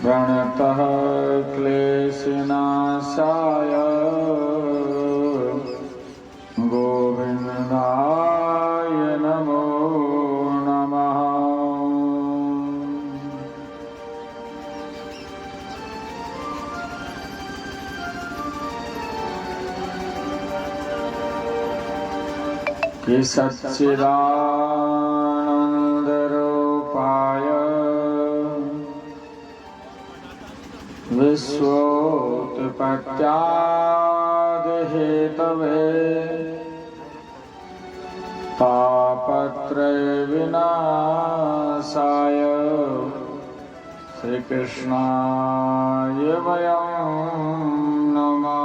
प्रणतः क्लेशनाशाय गोविन्दाय नमो नमः। कि सच्चिदानन्दरूपाय विश्वोत्पत्त्यादिहेतवे तापत्रयविनाशाय श्रीकृष्णाय वयं नमः।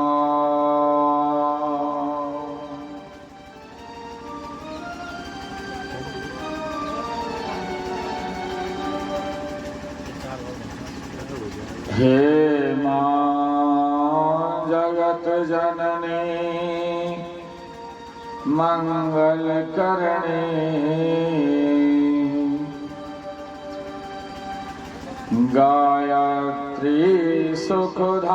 हे मां जगत जननी मंगल करणी गायत्री सुखधाम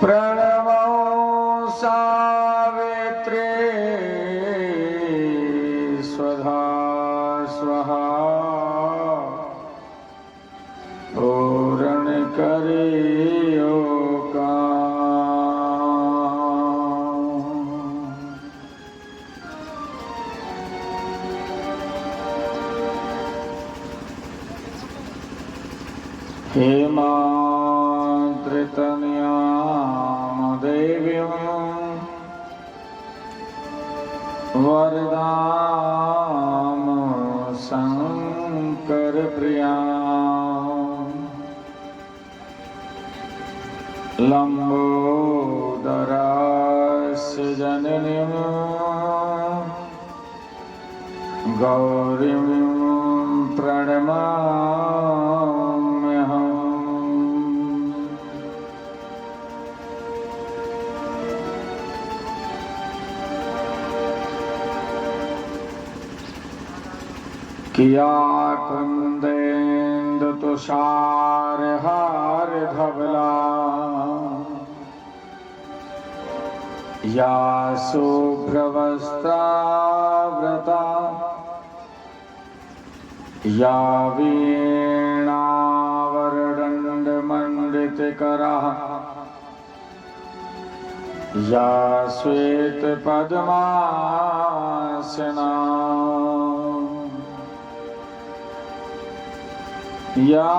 प्रणवो सावित्री स्वधा स्वाहा पूर्ण करियो काम। हे मां धृतन्याम देवीं वरदाम शंकर प्रिया लंबोदरास्य जननीं गौरीं प्रणमाम्यहम्। किया कुंदेन्दु तुषारहार धवला या शुभ्रवस्त्रावृता या वीणावरदण्डमण्डितकरा या श्वेतपद्मासना या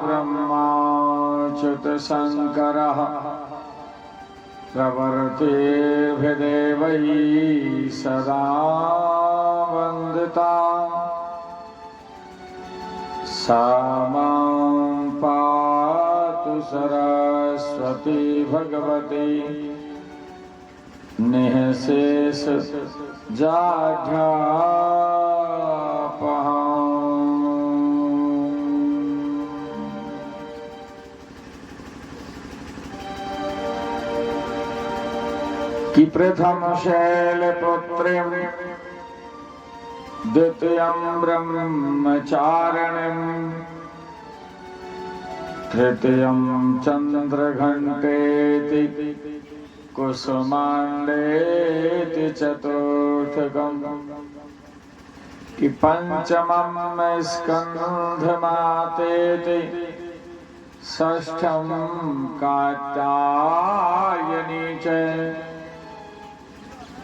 ब्रह्माच्युतशङ्करः प्रवर्तेभिर्देवैः सदा वन्दिता सा मां पातु सरस्वती भगवती निःशेष जाढ्यापहा। कि प्रथम शैलपुत्रीं द्वितीयं ब्रह्मचारिणीं तृतीयं चन्द्रघण्टेति कुसुमाण्डेति चतुर्थकम् कि पंचमं स्कन्धमातेति षष्ठं कात्यायनी च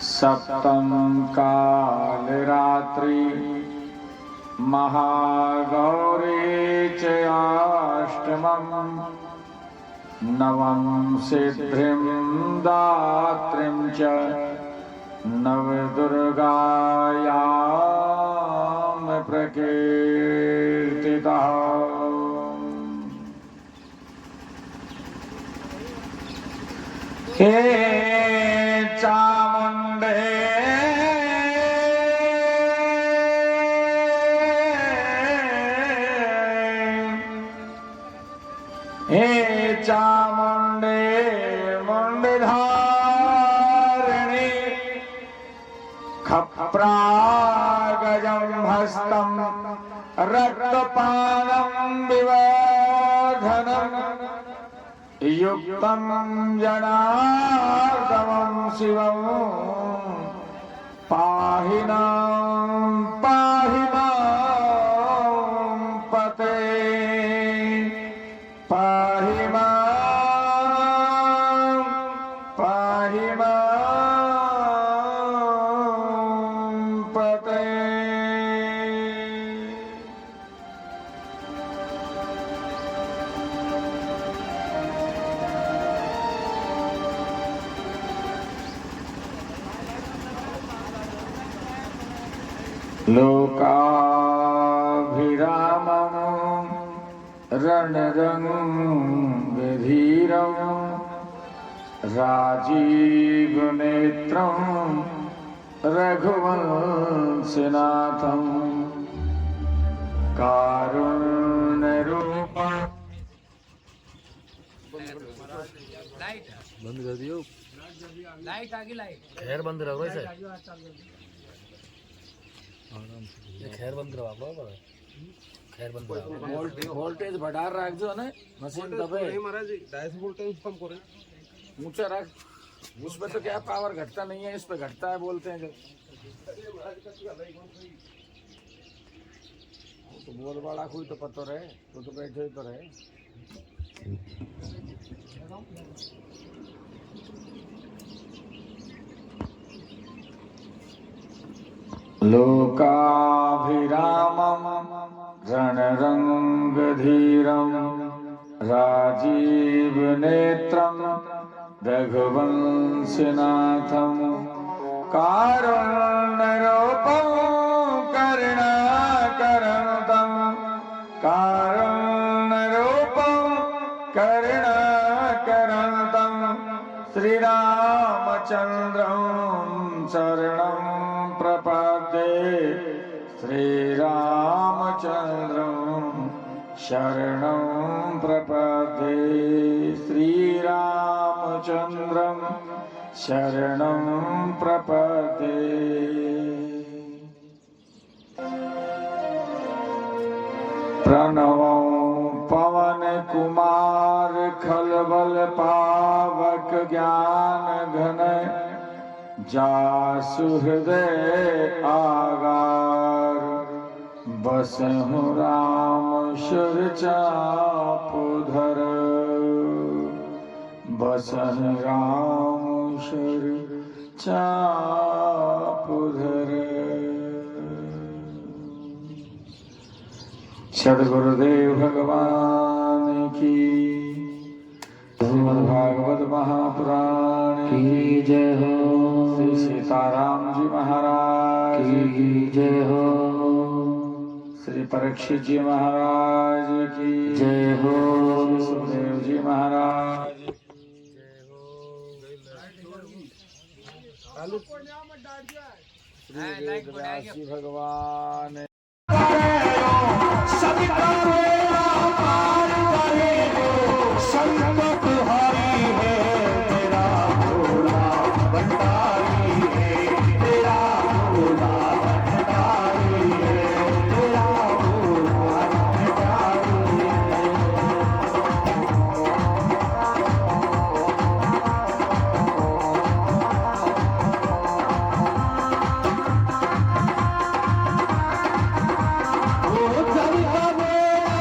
सप्तम कालरात्रि महागौरी च अष्टमं नवम सिद्धिं दात्रीं च नवदुर्गायां प्रकीर्तिता। हे चामुंडे हे चामुंडे मुंडधारिणी खप्रागजं हस्तं रक्तपानं विवर्धनं युक्तं जनार्दनं शिवं पाहि मां पते पाहि मां पते। लोकाभिरामं रणरङ्गधीरं राजीवनेत्रं रघुवंशनाथं कारुण्यरूपं। बंद कर दियो। लाइट आगे लाइट खैर बंद रहो वैसे ये खैर बंद रहो आप लोग खैर बंद रहो। वोल्टेज बढ़ा रख जो ना मशीन दबे नहीं महाराज जी 250 वोल्टेज कम करें। ऊंचा रख। उसमें तो क्या पावर घटता नहीं है, इस पे घटता है बोलते हैं जब। तो बोल बड़ा कोई तो पता रहे तो बैठे तो रहे। लोकाभिरामं रणरङ्गधीरं राजीवनेत्रं रघुवंशनाथं कारुण्यरूपं करुणाकरनुतं श्रीरामचन्द्रं शरणं प्रपद्ये श्रीरामचन्द्रं शरणं प्रपद्ये श्रीरामचन्द्रं शरणं प्रपद्ये। प्रणवं पवन कुमार खलबल पावक ज्ञान घन जासु हृदय आगार बसहु राम सुर चापुधर बसहु राम सुर चापुधर। सद्गुरुदेव भगवान की श्रीमद्भागवत महापुराण की जय हो। श्री सीताराम जी महाराज की जय हो। श्री परीक्षित जी महाराज की जय हो। सुखदेव जी महाराज श्री वेदव्यास जी भगवान संकट हारी है तेरा भोला भंडारी है तेरा भोला भंडारी है तेरा भोला भंडारी है। ओ चलिया मेरा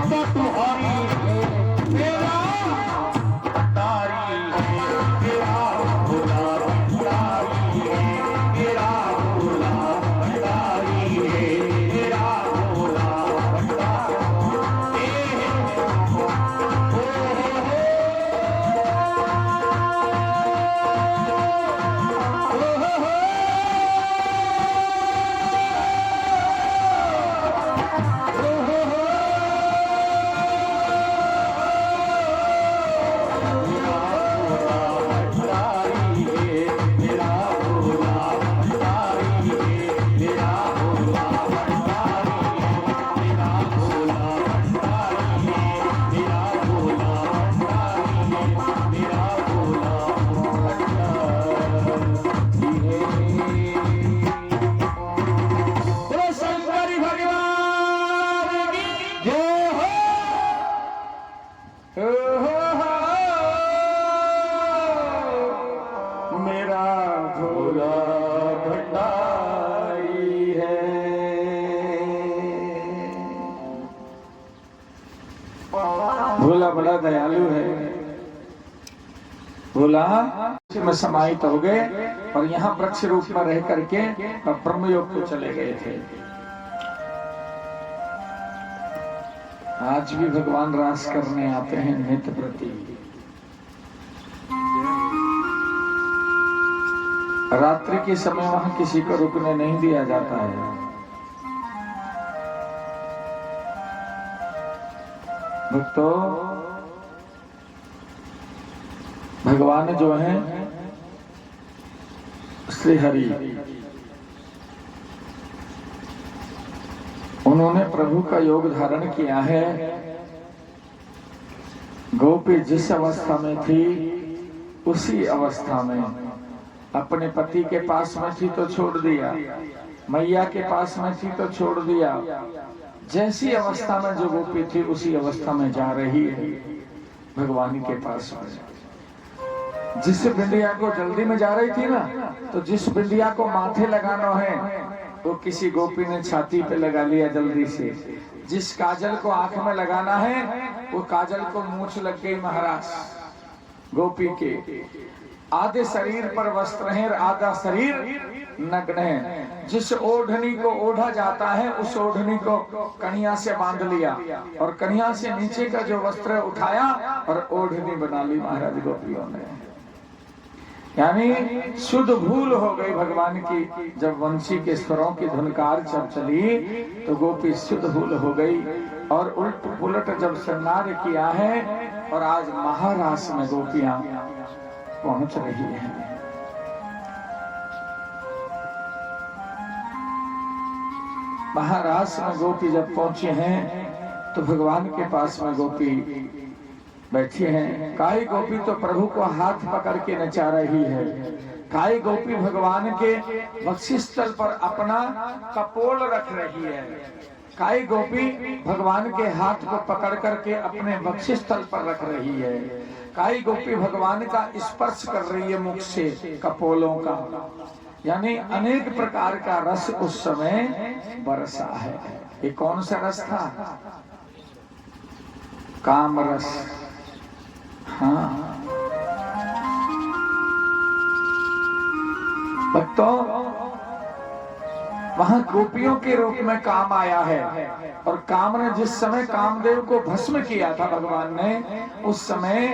भक्त तुम्हारी है मेरा तारी है मेरा भोला भंडारी है मेरा भोला भंडारी है मेरा भोला भंडारी मेरा भोला भंडारी है। भोला बड़ा दयालु है। भोला में समाहित हो गए और यहाँ वृक्ष रूप में रह करके ब्रह्मयोग को चले गए थे। आज भी भगवान रास करने आते हैं नित्य प्रति। रात्रि के समय वहां किसी को रुकने नहीं दिया जाता है। भक्तों, भगवान जो हैं श्री हरि, उन्होंने प्रभु का योग धारण किया है। गोपी जिस अवस्था में थी उसी अवस्था में अपने पति के पास में थी तो छोड़ दिया, मैया के पास में थी तो छोड़ दिया। जैसी अवस्था में जो गोपी थी उसी अवस्था में जा रही है भगवान के पास में। जिस बिंदिया को जल्दी में जा रही थी ना, तो जिस बिंदिया को माथे लगाना है वो किसी गोपी ने छाती पे लगा लिया जल्दी से। जिस काजल को आंख में लगाना है वो काजल को मूंछ लग गई महाराज गोपी के। आधे शरीर पर वस्त्र है, आधा शरीर नग्न है। जिस ओढ़नी को ओढ़ा जाता है उस ओढ़नी को कन्या से बांध लिया और कन्या से नीचे का जो वस्त्र उठाया और ओढ़नी बना ली महाराज गोपियों ने। यानी शुद्ध भूल हो गई भगवान की। जब वंशी के स्वरों की धुनकार जब चली तो गोपी शुद्ध भूल हो गई और उल्ट पुलट जब श्रृंगार किया है और आज महारास में गोपियां पहुंच रही है। महारास में गोपी जब पहुंचे हैं तो भगवान के पास में गोपी बैठी हैं। काई गोपी तो प्रभु को हाथ पकड़ के नचा रही है। काई गोपी भगवान के वक्षस्थल पर अपना कपोल रख रही है। काई गोपी भगवान के हाथ को पकड़ करके अपने वक्षस्थल पर रख रही है। काई गोपी भगवान का स्पर्श कर रही है मुख से कपोलों का। यानी अनेक प्रकार का रस उस समय बरसा है। ये कौन सा रस था? काम रस। हाँ भक्तों, वहां गोपियों के रूप में काम आया है और काम ने जिस समय कामदेव को भस्म किया था भगवान ने, उस समय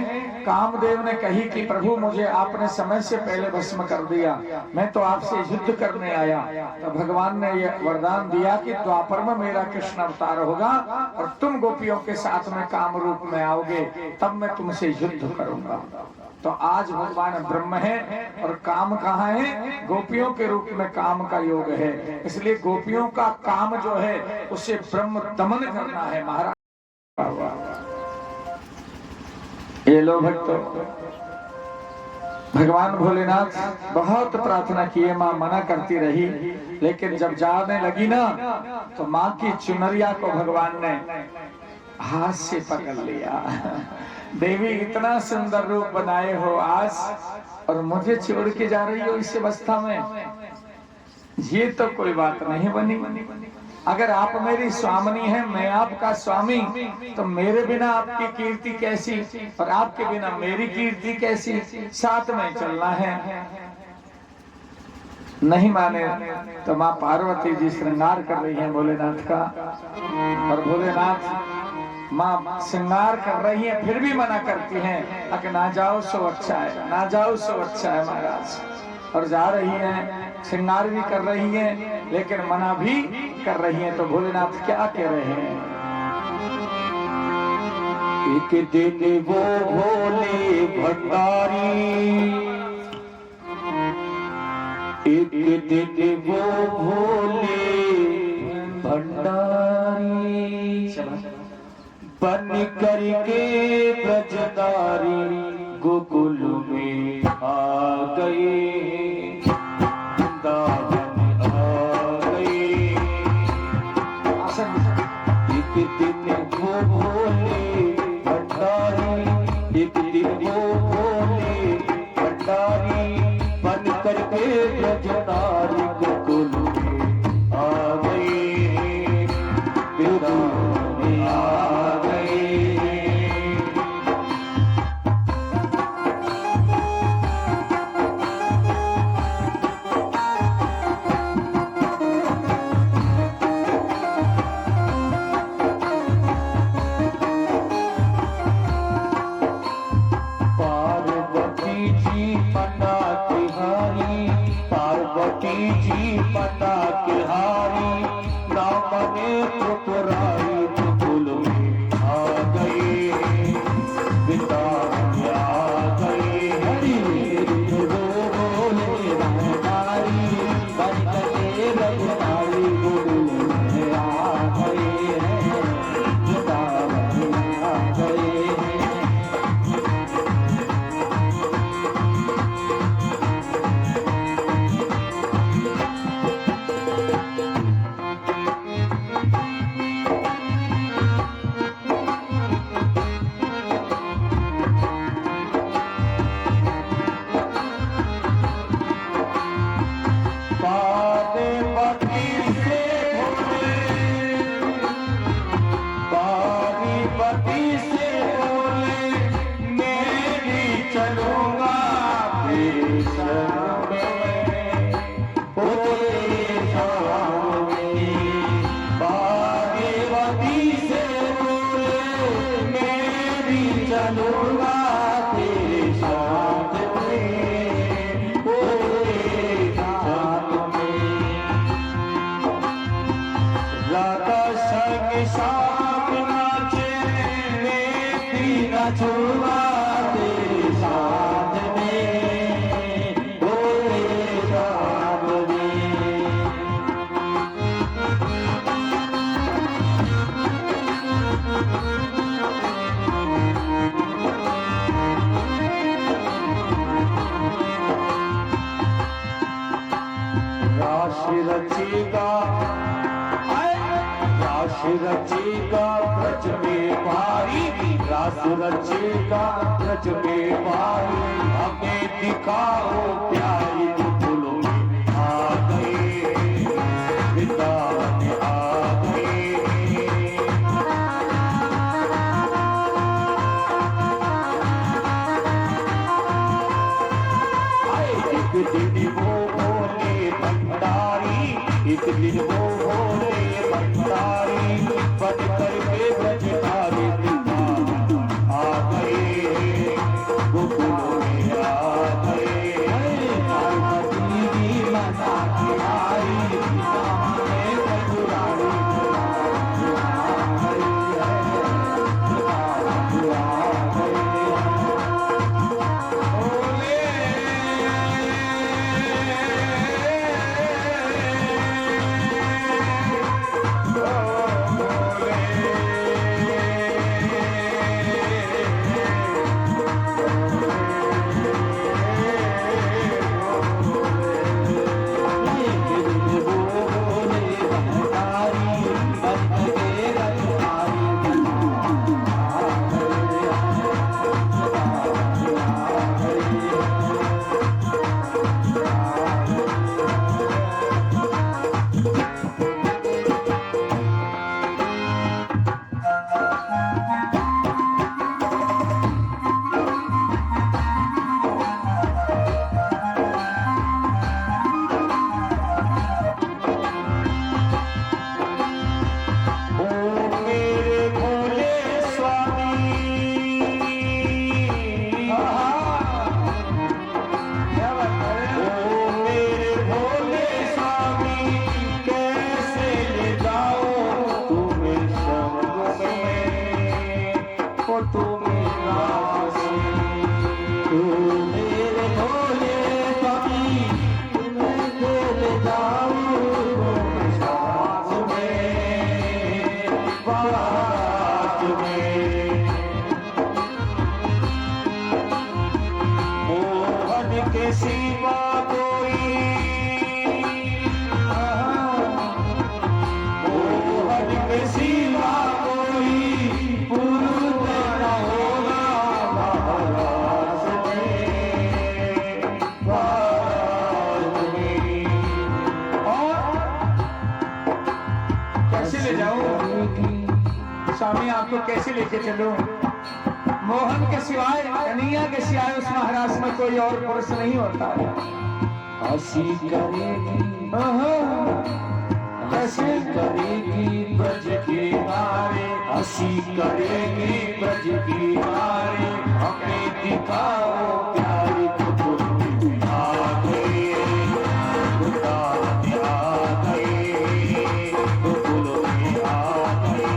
कामदेव ने कही कि प्रभु मुझे आपने समय से पहले भस्म कर दिया, मैं तो आपसे युद्ध करने आया। तो भगवान ने यह वरदान दिया कि द्वापर में मेरा कृष्ण अवतार होगा और तुम गोपियों के साथ में काम रूप में आओगे, तब मैं तुमसे युद्ध करूंगा। तो आज भगवान ब्रह्म है और काम कहाँ है? गोपियों के रूप में काम का योग है। इसलिए गोपियों का काम जो है उसे ब्रह्म दमन करना है महाराज। ये लो भक्तों, भगवान भोलेनाथ बहुत प्रार्थना किए, माँ मना करती रही, लेकिन जब जाने लगी ना तो माँ की चुनरिया को भगवान ने हाथ से पकड़ लिया। देवी इतना सुंदर रूप बनाए हो आज और मुझे छोड़ के जा रही हो इस अवस्था में, ये तो कोई बात नहीं बनी। अगर आप मेरी स्वामिनी हैं, मैं आपका स्वामी, तो मेरे बिना आपकी कीर्ति कैसी और आपके बिना मेरी कीर्ति कैसी? साथ में चलना है। नहीं माने तो माँ पार्वती जी श्रृंगार कर रही हैं भोलेनाथ का, और भोलेनाथ माँ श्रृंगार कर रही हैं, फिर भी मना करती हैं, अगर ना जाओ सो अच्छा है, ना जाओ सो अच्छा है महाराज। और जा रही हैं, श्रृंगार भी कर रही हैं, लेकिन मना भी कर रही हैं। तो भोलेनाथ क्या कह रहे हैं? एक दिन वो भोले भंडारी, एक दिन वो भोले भंडारी बन करके ब्रजदारी गोकुल में आ गए, वृंदावन आ गए। एक दिन वो भोले भंडारी, एक दिन वो भोले भंडारी बन करके ब्रजदारी गोकुल में आ गए, वृंदावन में आ गए। पार्वती जी मना तिहारी, पार्वती जी मना तिहारी, राम ने ठुकराई गोकुल में आ गए, वृंदावन आ गए। हरि बोले भंडारी बन करके ब्रजदारी गोकुल में आ गए, वृंदावन आ गए। पार्वती से बोले, पार्वती से बोले, मैं भी चलूंगा तेरे शरण में, तेरे शरण में। पार्वती से बोले, मैं भी चलूंगा तेरे साथ में, तेरे साथ में। राधा संग साथ नाचे, मैं भी नाचूंगा तेरे साथ में, तेरे साथ में। राशि रचेगा, राशि रचेगा ब्रज में भारी, राशि रचेगा ब्रज में भारी, हमें दिखाओ प्यारी गोकुल में आ गए, वृंदावन आ गए। एक दिन वो भोले भंडारी, एक दिन वो भोले भंडारी बन करके ब्रजदारी आ गए, गोकुल में आ गए। में मोहन के सिवा कोई मोहन के सिवा कोई पुरुष न होगा महाराज में भारत में। और कैसे ले जाऊं स्वामी, आपको कैसे लेके चलूं? मोहन के सिवाय, कन्हैया के सिवाय उस महाराज में कोई और पुरुष नहीं होता है। हंसी करेगी हंसी करेगी ब्रज के नारे, हंसी करेगी ब्रज के नारे, हमें दिखाओ प्यारी को आ गए आ गए गोकुल में आ गए।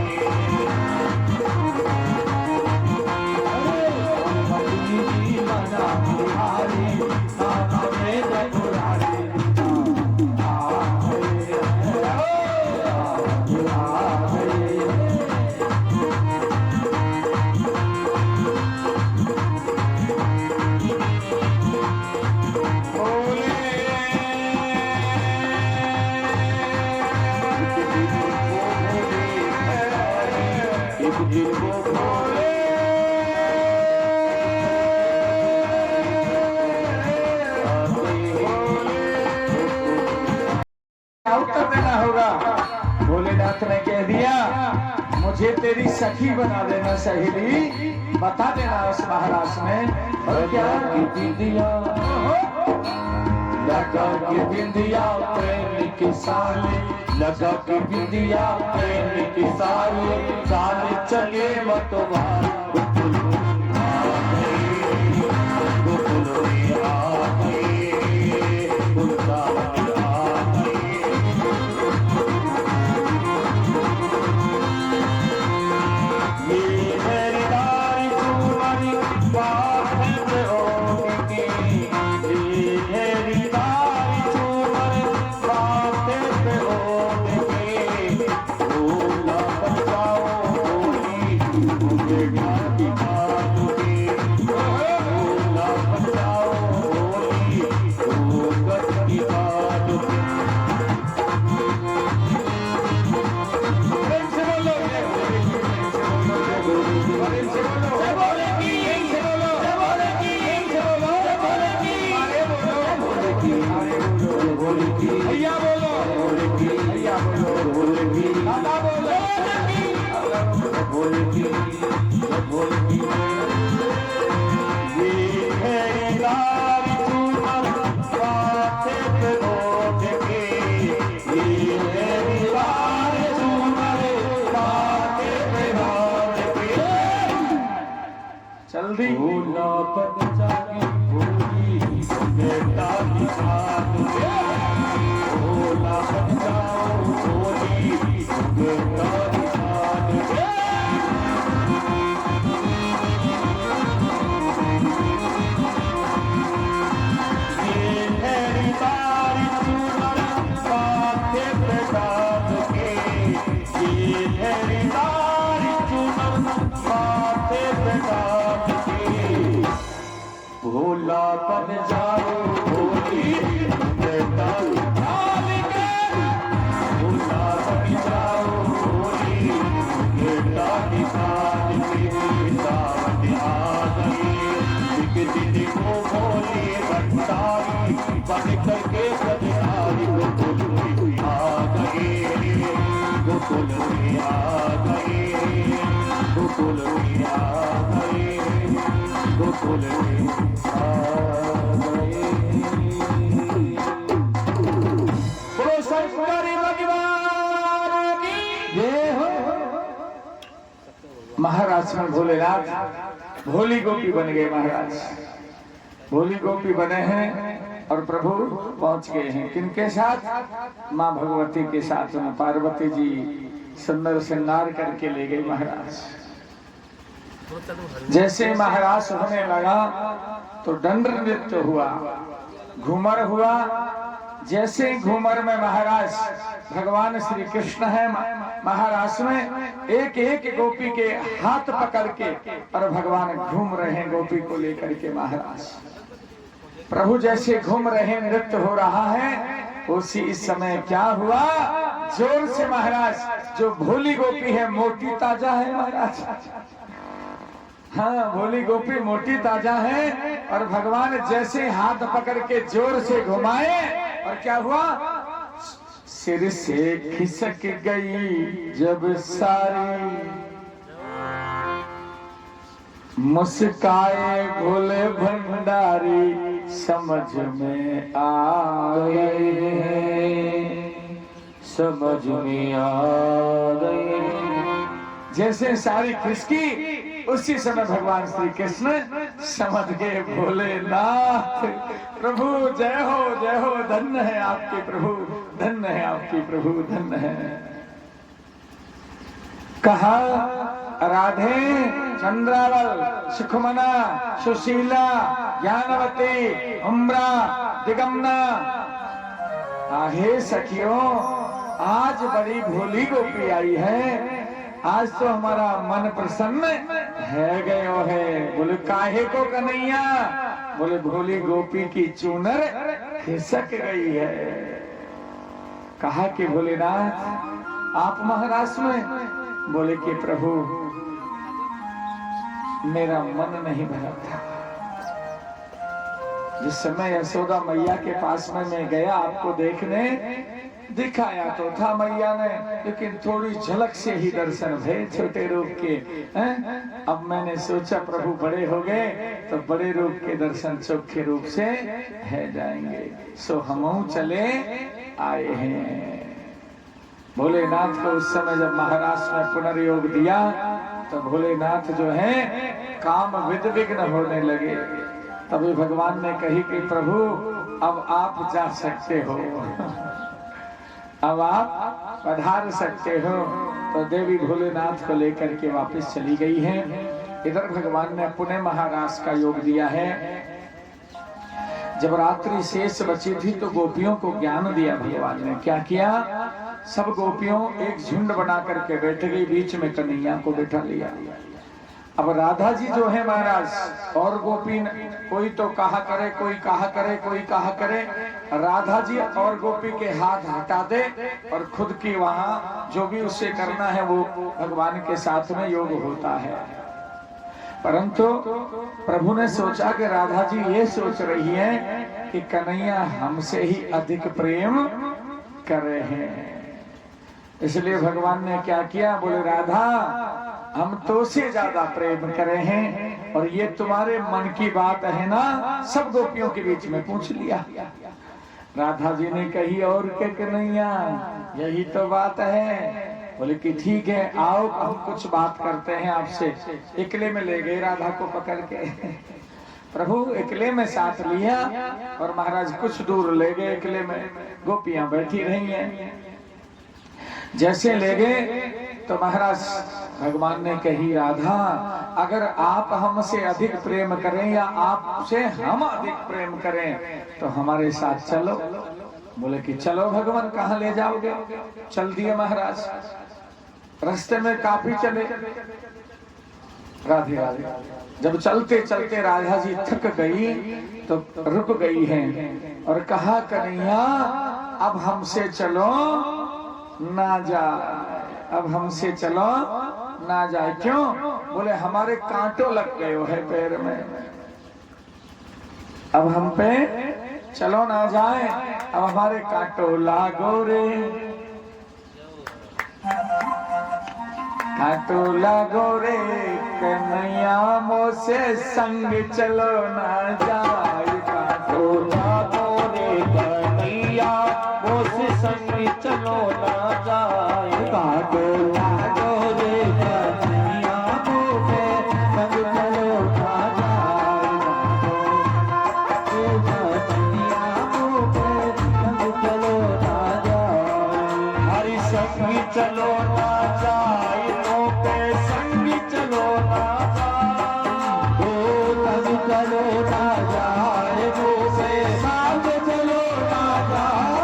उत्तर देना होगा। भोलेनाथ ने कह दिया, मुझे तेरी सखी बना देना सहेली, बता देना उस महाराज में। और क्या की बिंदिया लगा के बिंदिया प्रेम के साले, लगा के बिंदिया प्रेम के साले, साले चले मत जल्दी भोला बन जागी भोली बेटा निशान, भोला बन जाओ भोली बेटा निशान। ये मेरी सारी चूनर माथे पे डाल के, ये मेरी सारी चूनर माथे पे डाल के, भोला बन जाओ भोली बेटा निशान के, भोला बन जाओ भोली बेटा निशान के। सावन आ गए एक दिन को भोले भंडारी बन करके सजनारी, गोकुल में आ गए गोकुल में आ गए गोकुल में आ गए गोकुल में आ गए। बोलो शंकर भगवान की जय हो। महाराज में भोलेनाथ भोली गोपी बन गए। महाराज भोली गोपी बने हैं और प्रभु पहुंच गए हैं किनके साथ? माँ भगवती के साथ में। पार्वती जी सुंदर श्रृंगार करके ले गई महाराज। जैसे महाराज होने लगा तो दंड नृत्य हुआ, घूमर हुआ, जैसे घूमर में महाराज भगवान श्री कृष्ण है, महाराज में एक एक गोपी के हाथ पकड़ के और भगवान घूम रहे हैं गोपी को लेकर के। महाराज प्रभु जैसे घूम रहे, नृत्य हो रहा है, उसी समय क्या हुआ, जोर से महाराज जो भोली गोपी है मोटी ताजा है महाराज। हाँ, भोली गोपी मोटी ताजा है और भगवान जैसे हाथ पकड़ के जोर से घुमाए और क्या हुआ, सिर से खिसक गई जब सारी, मुस्काए भोले भंडारी समझ में आ गए, समझ में आ गए। जैसे सारी खिसकी उसी समय भगवान श्री कृष्ण समझ गए, भोलेनाथ प्रभु जय हो, धन्य है आपके प्रभु, धन्य है आपकी प्रभु, धन्य है। कहा राधे, चंद्रावल, सुखमना, सुशीला, ज्ञानवती, उम्रा, दिगंबरा, आहे सखियों, आज बड़ी भोली गोपी आई है, आज तो हमारा मन प्रसन्न है गयो है। बोले काहे को कन्हैया, बोले भोली गोपी की चूनर खिसक गई है। कहा कि भोलेनाथ आप महाराज में, बोले कि प्रभु मेरा मन नहीं भरा था। जिस समय यशोदा मैया के पास में मैं गया आपको देखने, दिखाया तो था मैया ने, लेकिन थोड़ी झलक से ही दर्शन भये छोटे रूप के हैं? अब मैंने सोचा प्रभु बड़े हो गए तो बड़े रूप के दर्शन चोखे रूप से है जाएंगे, सो हम चले आए हैं। भोलेनाथ को उस समय जब महाराष्ट्र में पुनर्योग दिया तो भोलेनाथ जो है काम विघ्न होने लगे। तभी भगवान ने कही कि प्रभु अब आप जा सकते हो, अब आप पधार सकते हो। तो देवी भोलेनाथ को लेकर के वापस चली गई है। इधर भगवान ने पुणे महाराज का योग दिया है। जब रात्रि शेष बची थी तो गोपियों को ज्ञान दिया भगवान ने। क्या किया, सब गोपियों एक झुंड बना करके बैठ गई, बीच में कन्हैया को बैठा लिया। अब राधा जी जो है महाराज और गोपी, कोई तो कहा करे, कोई कहा करे, कोई कहा करे, राधा जी और गोपी के हाथ हटा दे और खुद की वहां जो भी उसे करना है वो भगवान के साथ में योग होता है। परंतु प्रभु ने सोचा कि राधा जी ये सोच रही है कि कन्हैया हमसे ही अधिक प्रेम कर रहे हैं, इसलिए भगवान ने क्या किया, बोले राधा हम तो से ज्यादा प्रेम कर रहे हैं और ये तुम्हारे मन की बात है ना, सब गोपियों के बीच में पूछ लिया। राधा जी ने कही और क्या कन्हैया, यही तो बात है। बोले कि ठीक है आओ हम कुछ बात करते हैं आपसे। इकले में ले गए राधा को पकड़ के, प्रभु इकले में साथ लिया और महाराज कुछ दूर ले गए, इकले में गोपियां बैठी रही हैं। जैसे ले गए तो महाराज भगवान ने कही राधा अगर आप हमसे अधिक प्रेम करें या आपसे हम अधिक प्रेम करें तो हमारे साथ चलो। बोले कि चलो भगवान, कहाँ ले जाओगे। चल दिए महाराज। रास्ते में काफी चले, राधे राधे। जब चलते चलते राधा जी थक गई तो रुक गई हैं और कहा कन्हैया अब हमसे चलो ना जाए, अब हमसे चलो ना जाए। क्यों, बोले हमारे कांटों लग गए है पैर में, अब हम पे चलो ना जाए, अब हमारे कांटों लागो रे, कांटों लागो रे कन्हैया मोसे संग चलो ना जाए, कांटों लागो रे कन्हैया मोसे संग चलो ना जाए, कांटों लागो रे कन्हैया मोसे संग चलो ना जाए, कन्हैया मोसे संग चलो ना जाए, हरि संग चलो ना जाए, मोके संग चलो ना जाए, संग चलो ना जाए, मोसे संग चलो ना जाए,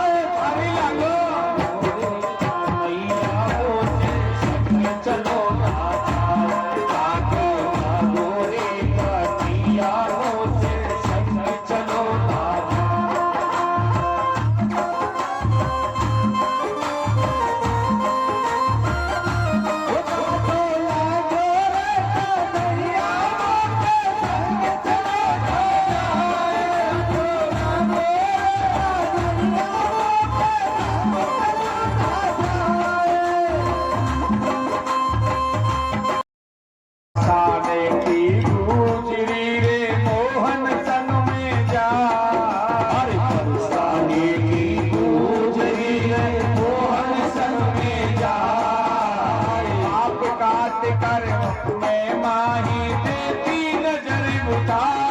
कर मैं माही देती नजर उतार